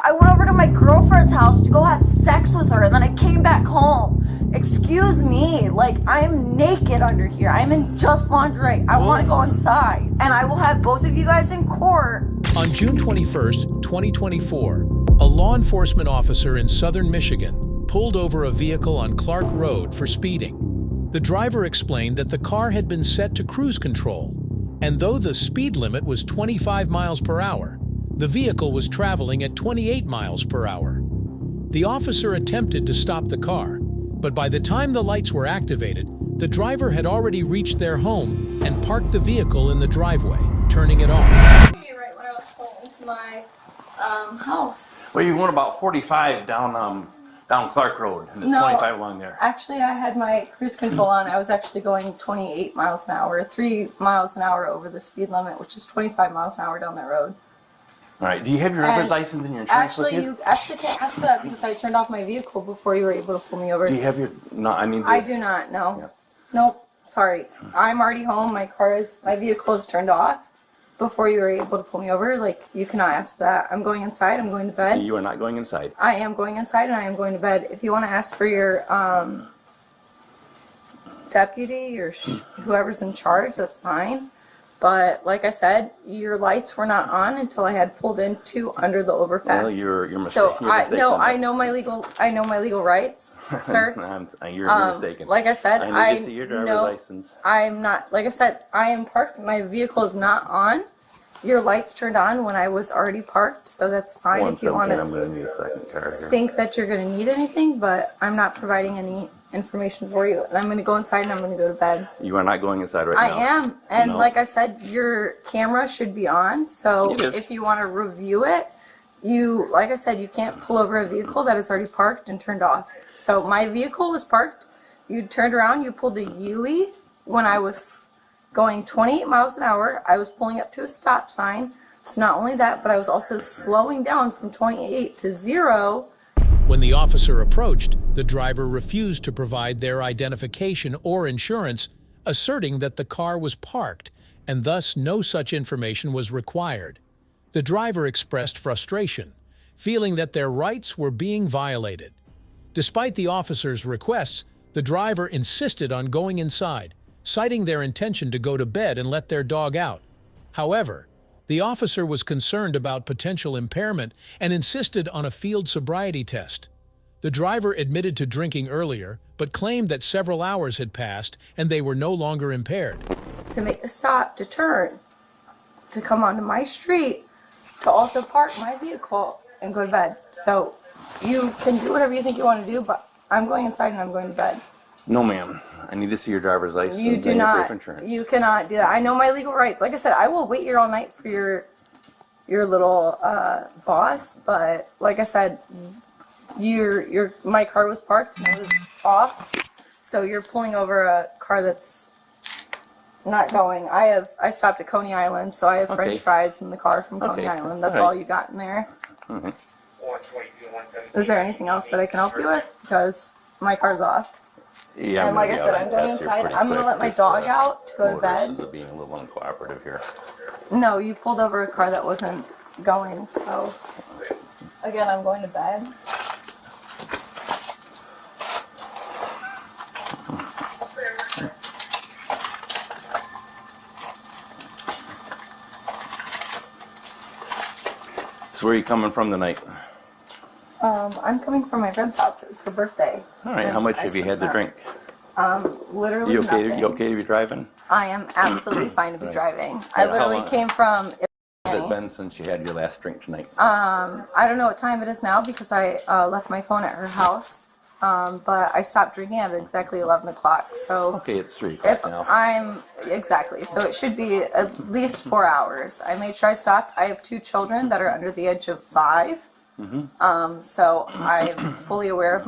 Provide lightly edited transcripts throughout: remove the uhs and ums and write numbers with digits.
I went over to my girlfriend's house to go have sex with her, and then I came back home. Excuse me, like, I'm naked under here. I'm in just lingerie. I want to go inside, and I will have both of you guys in court. On June 21st, 2024, a law enforcement officer in southern Michigan pulled over a vehicle on Clark Road for speeding. The driver explained that the car had been set to cruise control, and though the speed limit was 25 miles per hour, the vehicle was traveling at 28 miles per hour. The officer attempted to stop the car, but by the time the lights were activated, the driver had already reached their home and parked the vehicle in the driveway, turning it off. Right when I was pulling into my house. Well, you went about 45 down Clark Road, and it's 25 along there. Actually, I had my cruise control on. I was actually going 28 miles an hour, 3 miles an hour over the speed limit, which is 25 miles an hour down that road. All right. Do you have your driver's license and your insurance with you? You actually can't ask for that because I turned off my vehicle before you were able to pull me over. Do you have your? No, I mean. I do not. No. Yeah. Nope. Sorry. I'm already home. My vehicle is turned off before you were able to pull me over. Like, you cannot ask for that. I'm going inside. I'm going to bed. You are not going inside. I am going inside, and I am going to bed. If you want to ask for your deputy or whoever's in charge, that's fine. But like I said, your lights were not on until I had pulled into under the overpass. Well, you're mistaken. So I know my legal rights, sir. You're mistaken. Like I said, I need to see your driver's license. I'm not. Like I said, I am parked. My vehicle is not on. Your lights turned on when I was already parked, so that's fine if you want to. I'm going to need a second car here. Think that you're going to need anything, but I'm not providing any information for you. And I'm going to go inside and I'm going to go to bed. You are not going inside right now. I am. And like I said, your camera should be on. So if you want to review it, like I said, you can't pull over a vehicle that is already parked and turned off. So my vehicle was parked. You turned around, you pulled a U-ey when I was going 28 miles an hour. I was pulling up to a stop sign. So not only that, but I was also slowing down from 28 to 0. When the officer approached, the driver refused to provide their identification or insurance, asserting that the car was parked, and thus no such information was required. The driver expressed frustration, feeling that their rights were being violated. Despite the officer's requests, the driver insisted on going inside, citing their intention to go to bed and let their dog out. However, the officer was concerned about potential impairment and insisted on a field sobriety test. The driver admitted to drinking earlier, but claimed that several hours had passed and they were no longer impaired. To make a stop, to turn, to come onto my street, to also park my vehicle and go to bed. So you can do whatever you think you want to do, but I'm going inside and I'm going to bed. No, ma'am. I need to see your driver's license. You do not. You cannot do that. I know my legal rights. Like I said, I will wait here all night for your little boss. But like I said, my car was parked and it was off. So you're pulling over a car that's not going. I stopped at Coney Island, so I have French fries in the car from Coney Island. That's all you got in there. Is there anything else that I can help you with? Because my car's off. Yeah, and like I said, I'm going inside. I'm going to let my dog out to go to bed. Is being a little uncooperative here. No, you pulled over a car that wasn't going, so again, I'm going to bed. So where are you coming from tonight? I'm coming from my friend's house. It was her birthday. All right. How much have you had to drink? Literally nothing. You okay to be driving? I am absolutely fine to be driving. I literally came from. Has it been since you had your last drink tonight? I don't know what time it is now because I left my phone at her house. But I stopped drinking at exactly 11 o'clock. So okay, it's 3 o'clock now. Exactly. So it should be at least 4 hours. I made sure I stopped. I have 2 children that are under the age of 5. So I'm fully aware of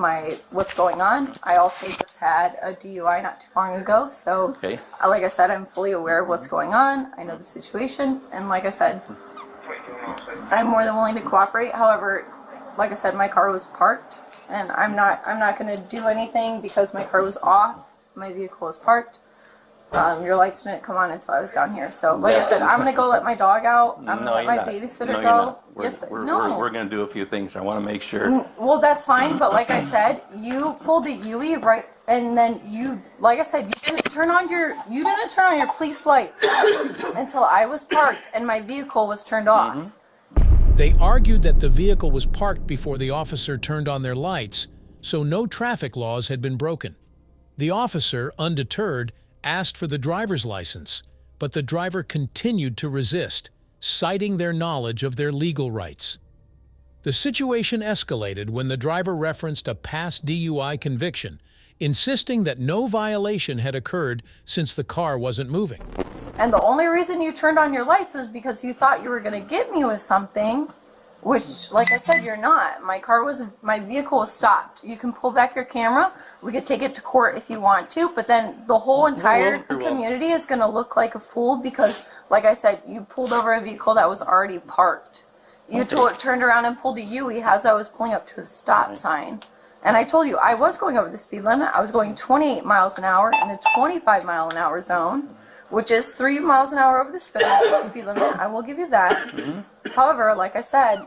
what's going on. I also just had a DUI not too long ago. So like I said, I'm fully aware of what's going on. I know the situation. And like I said, I'm more than willing to cooperate. However, like I said, my car was parked. And I'm not going to do anything because my car was off. My vehicle was parked. Your lights didn't come on until I was down here. So, like I said, I'm gonna go let my dog out. I'm gonna let my babysitter No, go. you're not. Yes, We're going to do a few things. I want to make sure. Well, that's fine, but like I said, you pulled a Yui right, and then you, like I said, you didn't turn on your police lights until I was parked and my vehicle was turned off. They argued that the vehicle was parked before the officer turned on their lights, so no traffic laws had been broken. The officer, undeterred, asked for the driver's license, but the driver continued to resist, citing their knowledge of their legal rights. The situation escalated when the driver referenced a past DUI conviction, insisting that no violation had occurred since the car wasn't moving. And the only reason you turned on your lights was because you thought you were going to get me with something, which, like I said, you're not. My vehicle was stopped. You can pull back your camera. We could take it to court if you want to, but then the whole entire community is going to look like a fool because, like I said, you pulled over a vehicle that was already parked. You turned around and pulled a Yui as I was pulling up to a stop sign. And I told you, I was going over the speed limit. I was going 28 miles an hour in a 25-mile-an-hour zone, which is 3 miles an hour over the speed limit. I will give you that. However, like I said,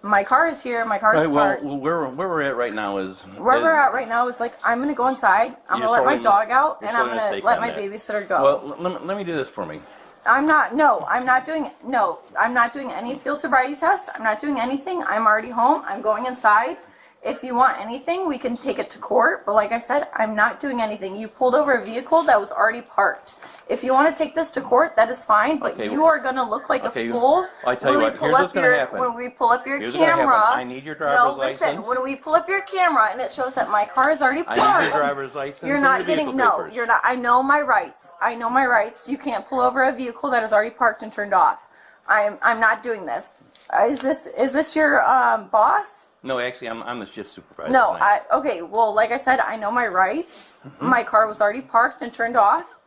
my car is here. My car is parked. Well, where we're at right now is... Where we're at right now is like, I'm going to go inside. I'm going to let my dog out, and I'm going to let my babysitter go. Well, let me do this for me. I'm not doing any field sobriety tests. I'm not doing anything. I'm already home. I'm going inside. If you want anything, we can take it to court. But like I said, I'm not doing anything. You pulled over a vehicle that was already parked. If you want to take this to court, that is fine. But you are going to look like a fool. I tell you what, here's what's going to happen. When we pull up your camera. I need your driver's license. Listen. When we pull up your camera and it shows that my car is already parked. I need your driver's license. You're not getting papers. You're not. I know my rights. You can't pull over a vehicle that is already parked and turned off. I'm not doing this. Is this your boss? No, actually, I'm the shift supervisor. No, okay. Well, like I said, I know my rights. My car was already parked and turned off.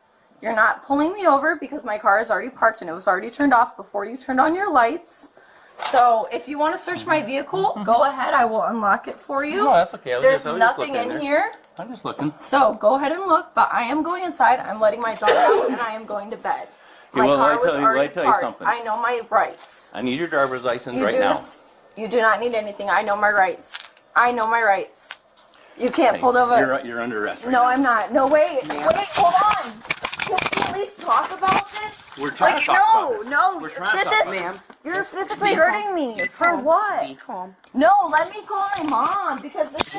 You're not pulling me over because my car is already parked and it was already turned off before you turned on your lights. So if you want to search my vehicle, go ahead. I will unlock it for you. No, that's okay. There's nothing in here. I'm just looking. So go ahead and look. But I am going inside. I'm letting my dog out and I am going to bed. My car was already parked. I know my rights. I need your driver's license right now. You do not need anything. I know my rights. You can't pull over. You're under arrest. No, I'm not. No, wait, hold on. Can we at least talk about this? We're trying to talk about this. No. You're physically hurting me. For what? Be calm. No, let me call my mom because this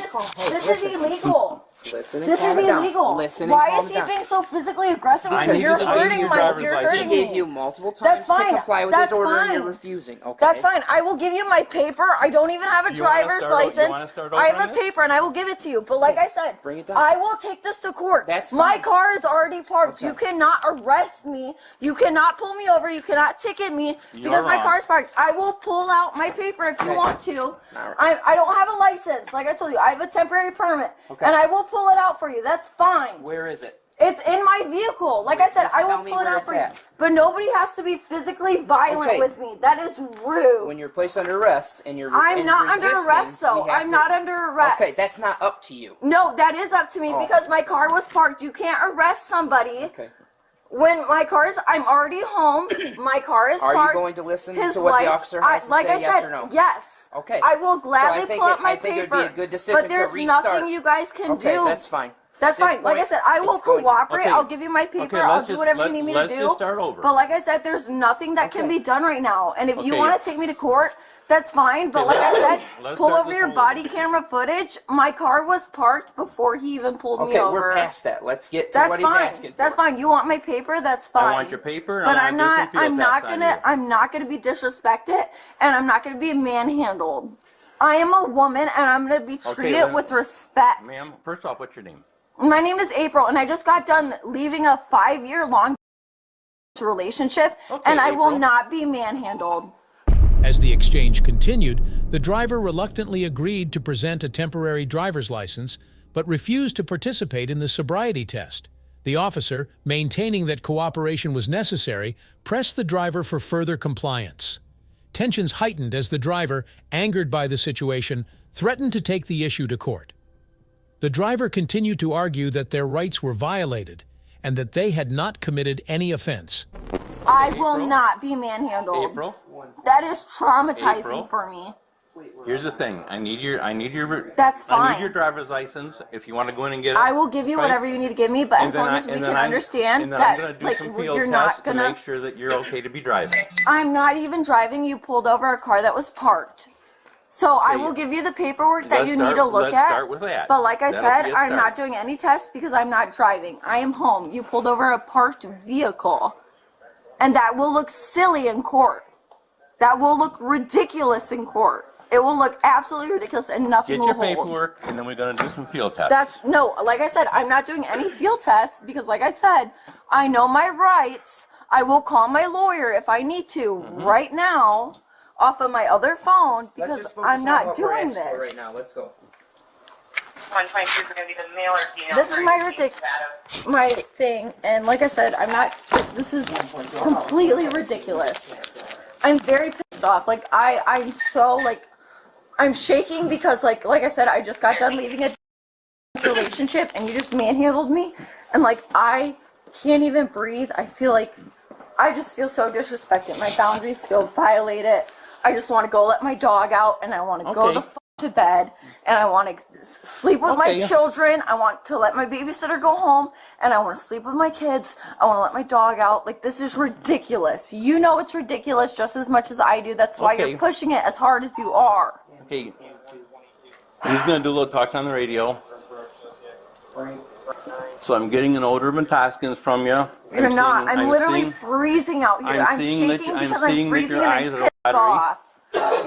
is illegal. Listen and This calm is it down. illegal. Listen and Why calm is it he down. being so physically aggressive? I Because need you're your- I need hurting your my. driver's You're license. He hurting gave me. you multiple times That's fine. to comply with That's his order and you're fine. refusing. Okay. That's fine. I will give you my paper. I don't even have a You wanna driver's start o- you license. wanna start I over have a this? paper and I will give it to you. But like I said, Bring it down. I will take this to court. That's My fine. car is already parked. Okay. You cannot arrest me. You cannot pull me over. You cannot ticket me because my wrong. car is parked. I will pull out my paper if you Okay. want to. right. I don't have a license. Like I told you, I have a temporary permit. Okay. And I will pull it out for you. That's fine. Where is it? It's in my vehicle. Like I said, Just I tell will me pull it where out it's for you. at. But nobody has to be physically violent Okay. with me. That is rude. When you're placed under arrest and you're I'm and not under resisting, arrest, though. we have I'm to- not under arrest. Okay, that's not up to you. No, that is up to me Oh. because my car was parked. You can't arrest somebody Okay. when my car is. I'm already home. My car is Are parked. you going to listen His to what the lights- officer has to like say, I yes said, or no? yes. Okay. I will gladly So I think pull up my I think paper. it would be a good decision but there's to restart. nothing you guys can Okay, do. that's fine. That's At this fine. Like I point, said, I will it's going- cooperate. Okay. I'll give you my paper. Okay, I'll let's do just- whatever let- you need me to let's do. just start over. But like I said, there's nothing that can Okay. be done right now. And if you Okay. want to take me to court, that's fine. But Okay, like I said, let's pull start over this your over. body camera footage. My car was parked before he even pulled me Okay, over. we're past that. Let's get to That's what he's fine. asking for. That's fine. You want my paper? That's fine. I want your paper. And But I I'm want not. this and I'm field not tests on gonna. you. I'm not gonna be disrespected, and I'm not gonna be manhandled. I am a woman, and I'm gonna be treated well, with respect. Ma'am, first off, what's your name? My name is April, and I just got done leaving a 5-year-long relationship, Okay, and I will April. not be manhandled. As the exchange continued, the driver reluctantly agreed to present a temporary driver's license, but refused to participate in the sobriety test. The officer, maintaining that cooperation was necessary, pressed the driver for further compliance. Tensions heightened as the driver, angered by the situation, threatened to take the issue to court. The driver continued to argue that their rights were violated, and that they had not committed any offense. I will not be manhandled. April, That is traumatizing April? for me. here's the thing. I need your. That's I fine. need your driver's license if you want to go in and get it. I will give you Right? whatever you need to give me, but And as then long I- as we and can then I'm- understand and then that I'm gonna do like some field you're tests not to gonna. make sure that you're okay to be driving. I'm not even driving. You pulled over a car that was parked. So I Okay, will give you the paperwork that let's you start- need to look let's at. start with that. But like I That'll said, be a I'm start. not doing any tests because I'm not driving. I am home. You pulled over a parked vehicle. And that will look silly in court. That will look ridiculous in court. It will look absolutely ridiculous and nothing Get will your hold. paperwork, and then we're gonna do some field tests. That's no, like I said, I'm not doing any field tests because, like I said, I know my rights. I will call my lawyer if I need to right now off of my other phone Let's because just focus I'm on not what we're doing asking for this. right now. Let's go. 122 is going to be the male or female. This is my status. my thing, and like I said, I'm not. This is completely ridiculous. I'm very pissed off. Like I'm so like, I'm shaking because like I said, I just got done leaving a relationship, and you just manhandled me, and like I can't even breathe. I feel like I just feel so disrespected. My boundaries feel violated. I just want to go let my dog out, and I want to go Okay. the fuck to bed, and I want to sleep with my Okay. children. I want to let my babysitter go home, and I want to sleep with my kids. I want to let my dog out. Like, this is ridiculous. You know it's ridiculous just as much as I do. That's why Okay. you're pushing it as hard as you are. Okay. He's gonna do a little talking on the radio. So I'm getting an odor of intoxicants from you. You're not. I'm literally seeing- freezing out here. I'm I'm seeing that shaking you- I'm because I'm seeing that freezing your and eyes I'm are pissed watery. off.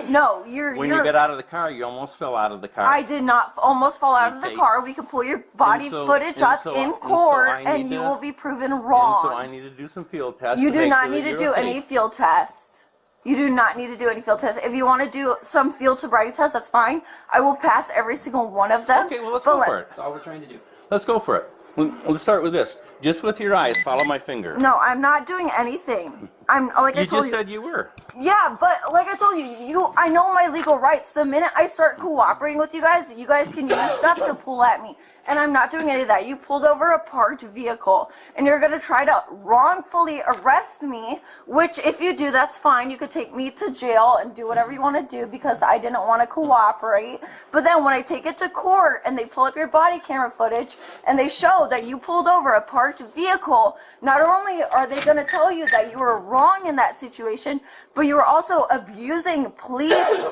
No, you're. When you get out of the car, you almost fell out of the car. I did not almost fall out of the Okay. car. We can pull your body And so- footage and up so- in and so court, I and need you to- will be proven And wrong. so I need to do some field tests. You to do make not sure need that to you're do okay. any field tests. You do not need to do any field tests. If you want to do some field sobriety tests, that's fine. I will pass every single one of them. Okay, well let's But go for it. That's all we're trying to do. Let's go for it. Let's start with this. Just with your eyes, follow my finger. No, I'm not doing anything. I'm like I You told just you. said you were. Yeah, but like I told you, I know my legal rights. The minute I start cooperating with you guys can use stuff to pull at me. And I'm not doing any of that. You pulled over a parked vehicle, and you're going to try to wrongfully arrest me, which if you do, that's fine. You could take me to jail and do whatever you want to do because I didn't want to cooperate. But then when I take it to court and they pull up your body camera footage and they show that you pulled over a parked vehicle, not only are they going to tell you that you were wrong in that situation, but you were also abusing police.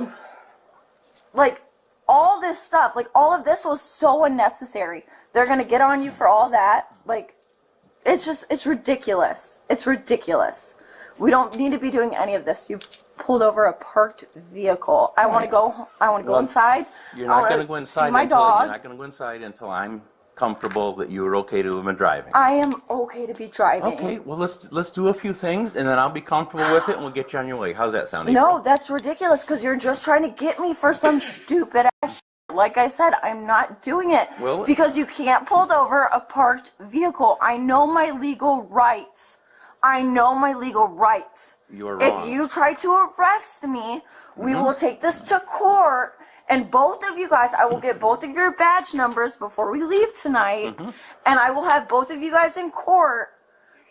Like, all this stuff, like, all of this was so unnecessary. They're going to get on you for all that. Like, it's ridiculous. It's ridiculous. We don't need to be doing any of this. You pulled over a parked vehicle. I want to go Well, inside. You're I not wanna going to go inside see my until dog. you're not going to go inside until I'm comfortable that you were okay to have been driving. I am okay to be driving. Okay, well let's do a few things and then I'll be comfortable with it and we'll get you on your way. How's that sound? No, April? that's ridiculous because you're just trying to get me for some stupid ass shit. Like I said, I'm not doing it Well- because you can't pull over a parked vehicle. I know my legal rights. I know my legal rights. You're wrong. If you try to arrest me, we will take this to court. And both of you guys, I will get both of your badge numbers before we leave tonight. And I will have both of you guys in court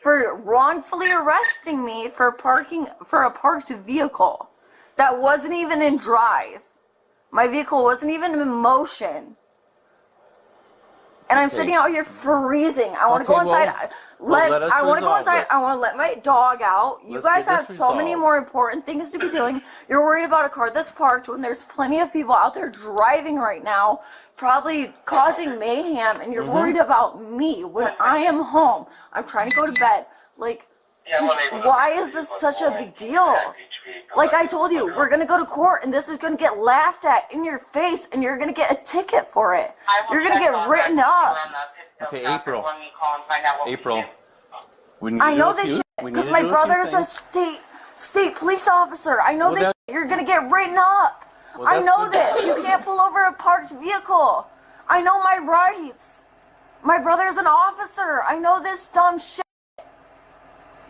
for wrongfully arresting me for parking for a parked vehicle that wasn't even in drive. My vehicle wasn't even in motion. And I'm Okay. sitting out here freezing. I want to Okay, go inside. let us I want to go resolve inside. this. I want to let my dog out. You Let's guys get have this so many resolved. more important things to be doing. You're worried about a car that's parked when there's plenty of people out there driving right now, probably causing mayhem, and you're Mm-hmm. worried about me when I am home. I'm trying to go to bed. Like, just why is this such a big deal? Like I told you, we're going to go to court and this is going to get laughed at in your face and you're going to get a ticket for it. You're going to get written up. Okay, April. April. We need I to know do a this few- shit we need because to my do a few brother is a things. state police officer. I know Well, this that- shit. You're going to get written up. Well, I that's know good. this. You can't pull over a parked vehicle. I know my rights. My brother's an officer. I know this dumb shit.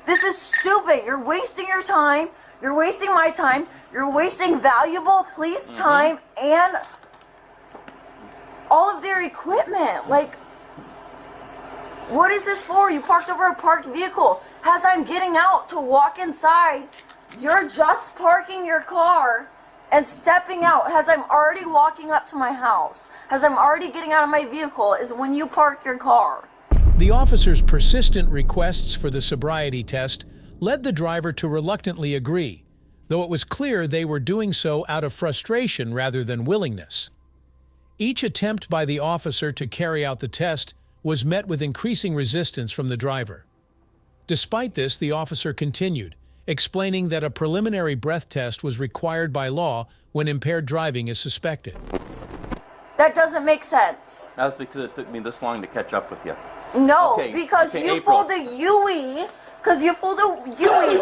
This is stupid. You're wasting your time. You're wasting my time. You're wasting valuable police time and all of their equipment. Like, What is this for? You parked over a parked vehicle. As I'm getting out to walk inside, you're just parking your car and stepping out. As I'm already walking up to my house, as I'm already getting out of my vehicle is when you park your car. The officer's persistent requests for the sobriety test led the driver to reluctantly agree, though it was clear they were doing so out of frustration rather than willingness. Each attempt by the officer to carry out the test was met with increasing resistance from the driver. Despite this, the officer continued, explaining that a preliminary breath test was required by law when impaired driving is suspected. That doesn't make sense. That's because it took me this long to catch up with you. No, Okay, because okay, you April. pulled the UE,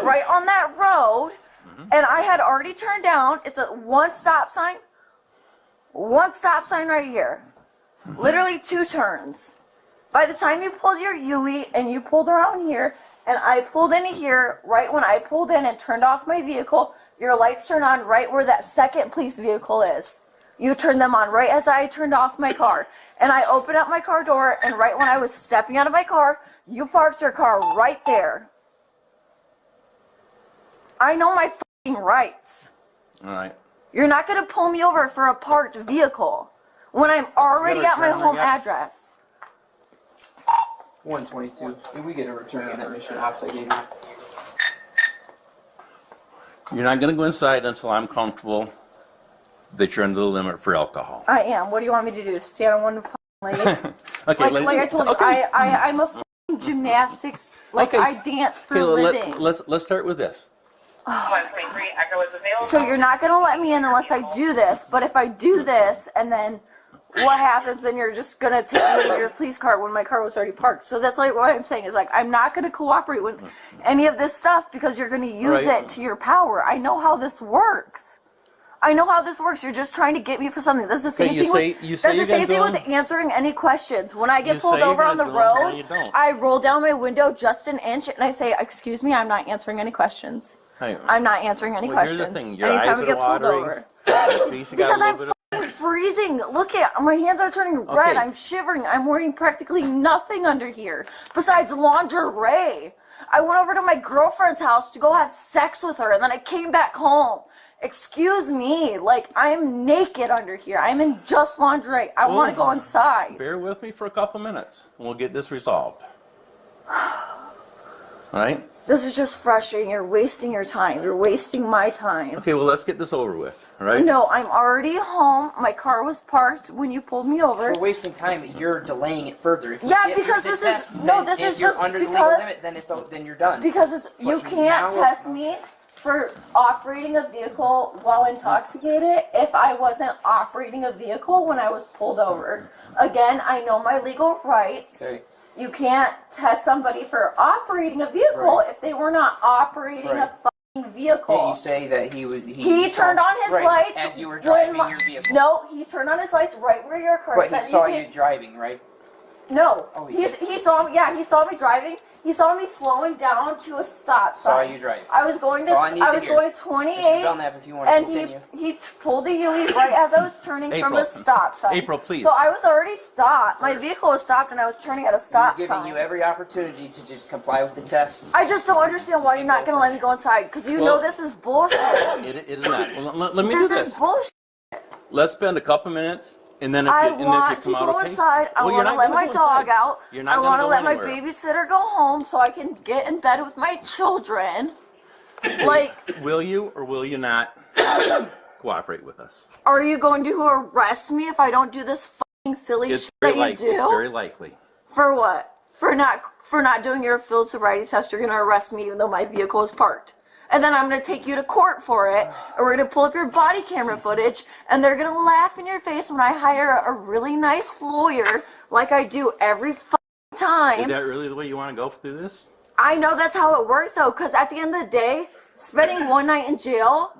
right on that road, and I had already turned down. It's a one stop sign right here. Literally 2 turns. By the time you pulled your UE and you pulled around here, and I pulled into here, right when I pulled in and turned off my vehicle, your lights turned on right where that second police vehicle is. You turned them on right as I turned off my car. And I opened up my car door, and right when I was stepping out of my car, you parked your car right there. I know my fucking rights. All right. You're not going to pull me over for a parked vehicle when I'm already at my home address. 122. Did we get a return on that mission ops I gave you? You're not going to go inside until I'm comfortable that you're under the limit for alcohol. I am. What do you want me to do? Stand on one fucking leg? Okay, like I told you, okay. I'm a fucking gymnastics. Like, Okay. I dance for a Okay, living. let's start with this. 123, Echo is available. So you're not going to let me in unless I do this. But if I do this, and then what happens, then you're just going to take me your police car when my car was already parked. So that's like what I'm saying is, like, I'm not going to cooperate with any of this stuff because you're going to use Right. it to your power. I know how this works. You're just trying to get me for something. That's the same Okay, you thing. say- With, you say that's the you're same gonna thing do with answering any questions. When I get You pulled say you're over on the gonna do them, and road, you don't. I roll down my window just an inch and I say, "Excuse me, I'm not answering any questions. Hang on. I'm not answering any Well, questions." here's the thing. Your Anytime eyes we are get pulled watering. over. Your face, you got Because a I'm little bit fucking freezing. Look at my hands are turning red. Okay. I'm shivering. I'm wearing practically nothing under here besides lingerie. I went over to my girlfriend's house to go have sex with her, and then I came back home. Excuse me, like, I'm naked under here. I'm in just lingerie. I want to go inside. Bear with me for a couple minutes, and we'll get this resolved. All right? This is just frustrating. You're wasting your time. You're wasting my time. Okay, well, let's get this over with. All right? No, I'm already home. My car was parked when you pulled me over. We're wasting time. You're delaying it further. If you Yeah, get because through this the is- test, no, then this if is you're just under the because- legal limit, then you're done. Because you But can't now- test me for operating a vehicle while intoxicated if I wasn't operating a vehicle when I was pulled over. Again, I know my legal rights. Okay. You can't test somebody for operating a vehicle Right. if they were not operating Right. a fucking vehicle. Can you say that He turned on his right, lights as you were when driving my- your vehicle? No, he turned on his lights right where your car But is he at. saw see- you driving, right? No, Oh, he did. he saw me. Yeah, he saw me driving. He saw me slowing down to a stop Saw sign. you driving. I was going to. That's all I need I to was hear. going Mr. 28, Belknap, if you want to and continue. he pulled the UE right as I was turning from April. the stop sign. April, please. So I was already stopped. My vehicle was stopped, and I was turning at a We're stop giving sign. you every opportunity to just comply with the test. I just don't understand why you're not going to let me go inside. Because you Well- know this is bullshit. It is not. Well, let me do This this. is bullshit. Let's spend a couple minutes, and then if I you, and if want you to come out go okay. inside. I Well, you're want to not let gonna my go dog inside. out. You're not I gonna want to go let my anywhere. babysitter go home so I can get in bed with my children. Like, Will you or will you not cooperate with us? are you going to arrest me if I don't do this fucking silly It's shit very that you likely. do? It's very likely. For what? For not doing your field sobriety test, you're gonna arrest me even though my vehicle is parked. And then I'm gonna take you to court for it, and we're gonna pull up your body camera footage, and they're gonna laugh in your face when I hire a really nice lawyer, like I do every fucking time. Is that really the way you want to go through this? I know that's how it works though, because at the end of the day, spending one night in jail,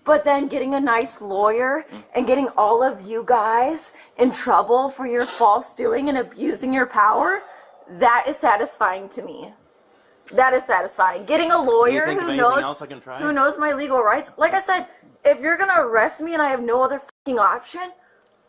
but then getting a nice lawyer and getting all of you guys in trouble for your false doing and abusing your power, that is satisfying to me. That is satisfying. Getting a lawyer think of who anything else I can try? knows my legal rights. Like I said, if you're gonna arrest me and I have no other fucking option,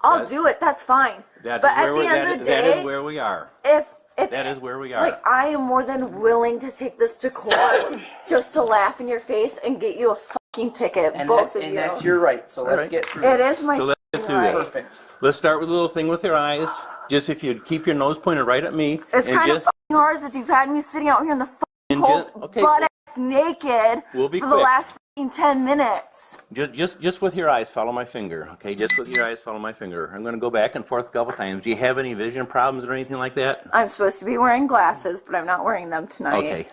I'll That's- do it. That's fine. That's but where at the end of the that day, is where we are. if That is where we are. Like, I am more than willing to take this to court just to laugh in your face and get you a fucking ticket, And, both that, of and you. that's your right. So let's right. get through It this. is my So let's get through right. this. Perfect. Let's start with a little thing with your eyes. Just if you'd keep your nose pointed right at me. It's and kind of just, fucking hard that you've had me sitting out here in the fucking and cold, just- okay, butt ass naked We'll be for the quick. last fucking 10 minutes. just with your eyes, follow my finger. Okay, just with your eyes, follow my finger. I'm going to go back and forth a couple times. Do you have any vision problems or anything like that? I'm supposed to be wearing glasses, but I'm not wearing them tonight. Okay.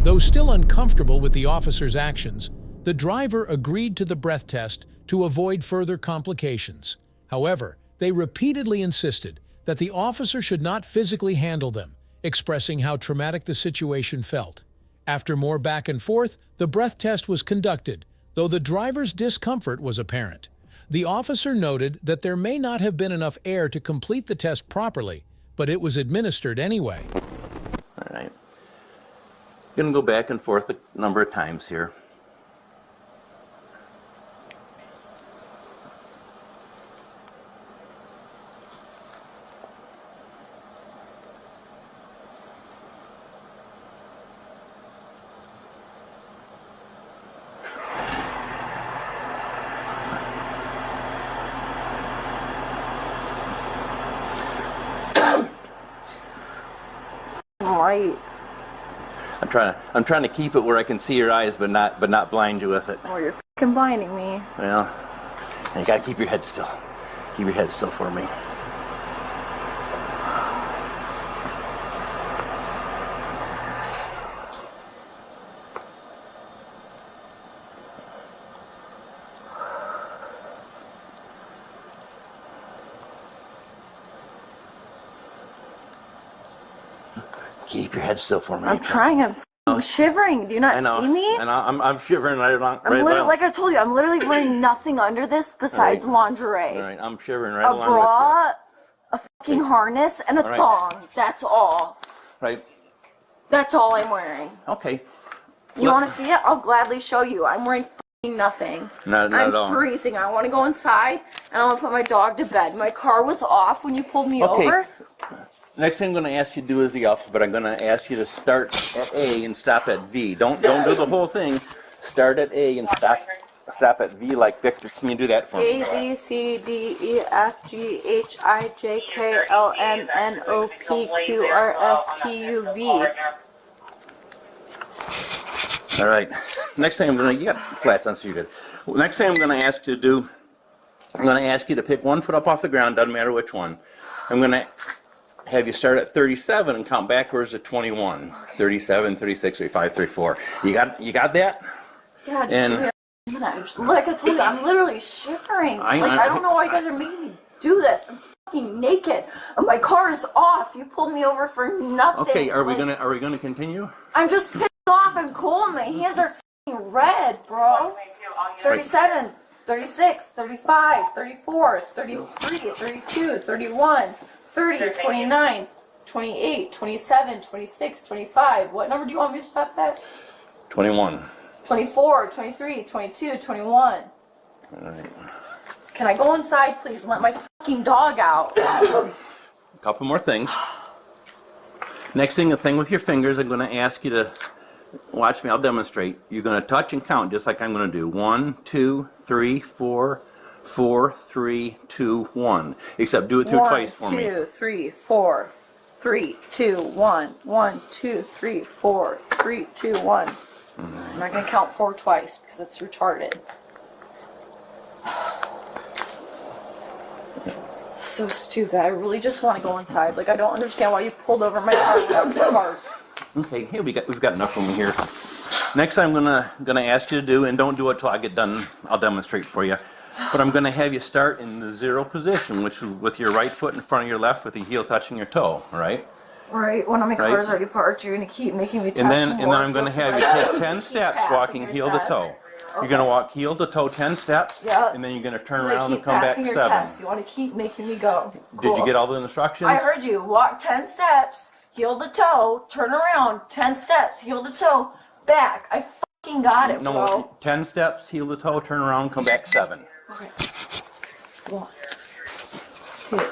Though still uncomfortable with the officer's actions, the driver agreed to the breath test to avoid further complications. However, they repeatedly insisted that the officer should not physically handle them, expressing how traumatic the situation felt. After more back and forth, the breath test was conducted, though the driver's discomfort was apparent. The officer noted that there may not have been enough air to complete the test properly, but it was administered anyway. All right. Going to go back and forth a number of times here. Right. I'm trying to keep it where I can see your eyes, but not blind you with it. Oh, you're fucking blinding me. Well, you got to keep your head still. Keep your head still for me. Keep your head still for me. I'm trying. I'm fucking shivering. Do you I not know. see me? And I'm shivering right along. I'm right literally, along. like I told you, I'm literally wearing nothing under this besides All lingerie. All right, I'm shivering right A along bra, a fucking harness, and a All right. thong. That's all. with you. Right. That's all I'm wearing. Okay. You want to see it? I'll gladly show you. I'm wearing fucking nothing. Not I'm at all. freezing. I want to go inside, and I want to put my dog to bed. My car was off when you pulled me Okay. over. Next thing I'm going to ask you to do is the alphabet. I'm going to ask you to start at A and stop at V. Don't do the whole thing. Start at A and stop at V like Victor. Can you do that for me? A, B, C, D, E, F, G, H, I, J, K, L, M, N, O, P, Q, R, S, T, U, V. All right. Next thing I'm going to, you got flats on, so you're good. Next thing I'm going to ask you to do, I'm going to ask you to pick one foot up off the ground, doesn't matter which one. I'm going to have you start at 37 and count backwards to 21. 37, 36, 35, 34. You got that? Yeah, just And- give me a minute. Like I told you, I'm literally shivering. I I don't know why you guys are making me do this. I'm fucking naked. And my car is off. You pulled me over for nothing. Okay, are we Like, gonna continue? I'm just pissed off. I'm cold. My hands are fucking red, bro. 37, 36, 35, 34, 33, 32, 31, 30, 29, 28, 27, 26, 25. What number do you want me to stop at? 21. 24, 23, 22, 21. All right. Can I go inside, please, and let my fucking dog out? A couple more things. Next thing, a thing with your fingers, I'm going to ask you to watch me. I'll demonstrate. You're going to touch and count just like I'm going to do. 1, 2, 3, 4, 4, 3, 2, 1. Except do it through twice for me. 1, 2, 3, 4, 3, 2, 1. 1, 2, 3, 4, 3, 2, 1. I'm not gonna count 4 twice because it's retarded. So stupid. I really just want to go inside. Like, I don't understand why you pulled over my car without the car. Okay, here we've got enough room here. Next, I'm gonna ask you to do, and don't do it till I get done. I'll demonstrate for you. But I'm gonna have you start in the 0 position, which is with your right foot in front of your left, with the heel touching your toe. All right. Right, one of my Right. cars already parked. You're gonna keep making me test And then more. I'm going to have you take 10 steps walking heel to toe. You're going to walk heel to toe 10 steps, Yeah. and then you're going to turn I around keep and come back passing your 7. tests. You want to keep making me go. Did you Cool. get all the instructions? I heard you. Walk 10 steps, heel to toe, turn around, 10 steps, heel to toe, back. I fucking got it, No, bro. 10 steps, heel to toe, turn around, come back 7. Okay. 1, 2, 3,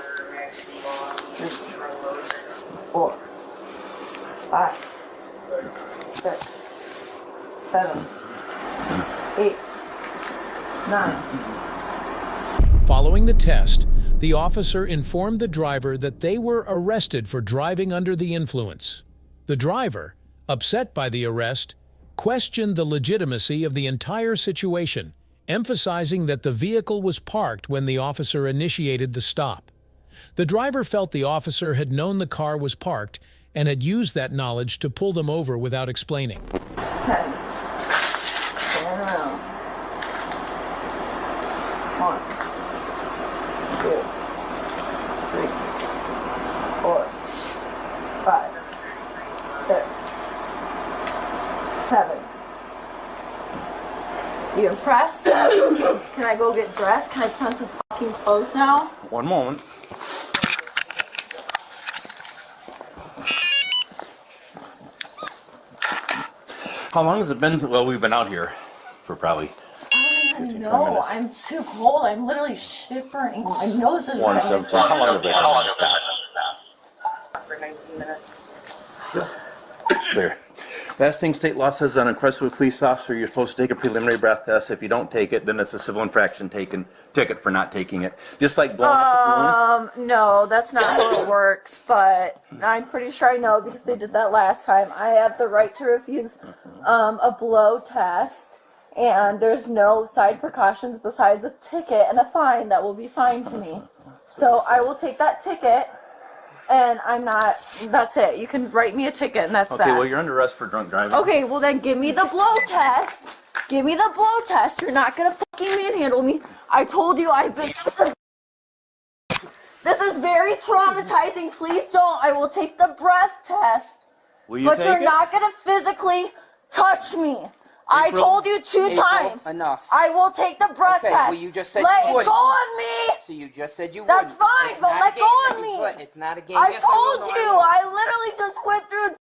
4, 5, 6, 7, 8, 9. Following the test, the officer informed the driver that they were arrested for driving under the influence. The driver, upset by the arrest, questioned the legitimacy of the entire situation, emphasizing that the vehicle was parked when the officer initiated the stop. The driver felt the officer had known the car was parked and had used that knowledge to pull them over without explaining. 10. Turn around. 1, 2, 3, 4, 5, 6, 7. You impressed? Can I go get dressed? Can I put on some fucking clothes now? One moment. How long has it been? Well, we've been out here for probably No, minutes. I'm too cold. I'm literally shivering. My nose is running. 1:17. How long have they been on stop? For 19 minutes. Clear. Last thing state law says on a request of a police officer, you're supposed to take a preliminary breath test. If you don't take it, then it's a civil infraction ticket for not taking it. Just like blowing up a balloon. No, that's not how it works, but I'm pretty sure I know because they did that last time. I have the right to refuse a blow test, and there's no side precautions besides a ticket and a fine that will be fined to me. So I will take that ticket, and that's it. You can write me a ticket, and that's Okay, that. well, you're under arrest for drunk driving. Okay, well then give me the blow test. Give me the blow test. You're not gonna fucking manhandle me. I told you I've been. This is very traumatizing. Please don't. I will take the breath test. Will you But take you're it? not gonna physically touch me. I April? told you 2 April, times. enough. I will take the breath Okay, test. well, you just said Let you it would. go on me. So you just said you would. That's fine, It's but not let a go game of that you me. would. It's not a game. I Yes, told will, you. will. I literally just went through.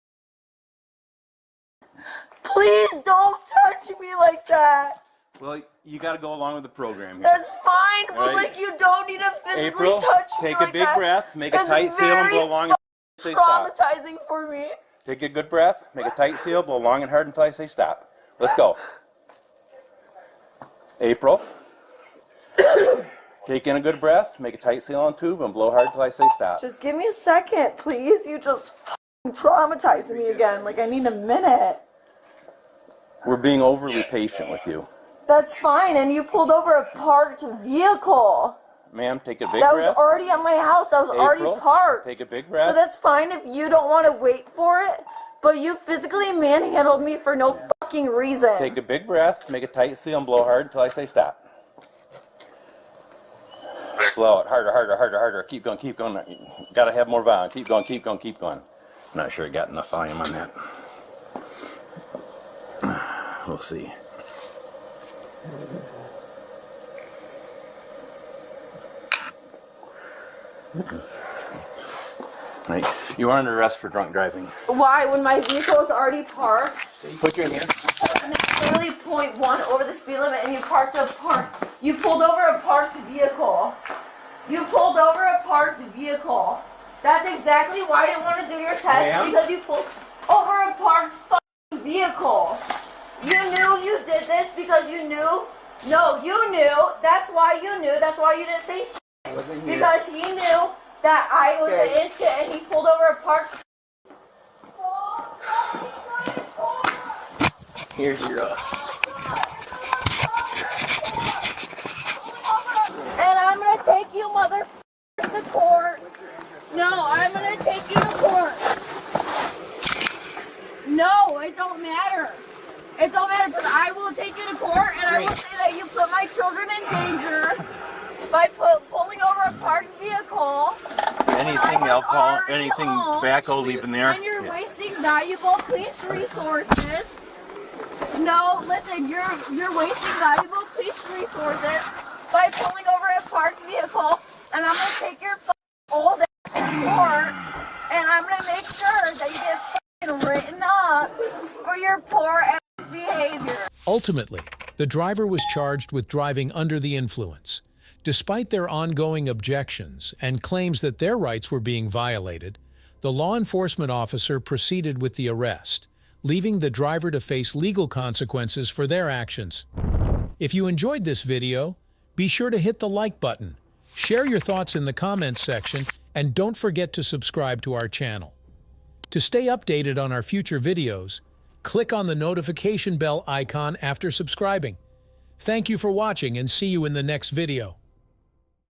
Please don't touch me like that. Well, you got to go along with the program here. That's fine, but Right. like you don't need to physically April, touch me take like a big that. breath, make a That's tight seal, and blow long and say stop. traumatizing for me. Take a good breath, make a tight seal, blow long and hard until I say stop. Let's go. April. Take in a good breath, make a tight seal on tube, and blow hard until I say stop. Just give me a second, please. You just fucking traumatized me again. Like I need a minute. We're being overly patient with you. That's fine, and you pulled over a parked vehicle. Ma'am, take a big That was breath. already at my house. That was already April, parked. take a big So breath. that's fine if you don't want to wait for it, but you physically manhandled me for no fucking reason. Take a big breath, make a tight seal, and blow hard until I say stop. Blow it harder, harder, harder, harder. Keep going, keep going. Gotta have more volume. Keep going, keep going, keep going. Not sure I got enough volume on that. We'll see. Right. You are under arrest for drunk driving. Why? When my vehicle is already parked, Put your hand. and it's literally 0.1 over the speed limit, and you parked a you pulled over a parked vehicle. You pulled over a parked vehicle. That's exactly why I didn't want to do your test, Ma'am? because you pulled over a parked fucking vehicle. You knew you did this because you knew. No, you knew. That's why you knew. That's why you didn't say shit. Wasn't here. Because he knew that I was Okay. in shit, and he pulled over a parked. Here's your. And I'm gonna take you, motherfucker, to court. No, I'm gonna take you to court. No, it don't matter. It don't matter because I will take you to court, and I will say that you put my children in danger by pulling over a parked vehicle. Anything I was alcohol, already anything home, tobacco, leave in there. And you're Yeah. wasting valuable police resources. No, listen, you're wasting valuable police resources by pulling over a parked vehicle, and I'm gonna take your old ass to court, and I'm gonna make sure that you get written up for your poor ass behavior. Ultimately, the driver was charged with driving under the influence. Despite their ongoing objections and claims that their rights were being violated, the law enforcement officer proceeded with the arrest, leaving the driver to face legal consequences for their actions. If you enjoyed this video, be sure to hit the like button, share your thoughts in the comments section, and don't forget to subscribe to our channel. To stay updated on our future videos, click on the notification bell icon after subscribing. Thank you for watching and see you in the next video.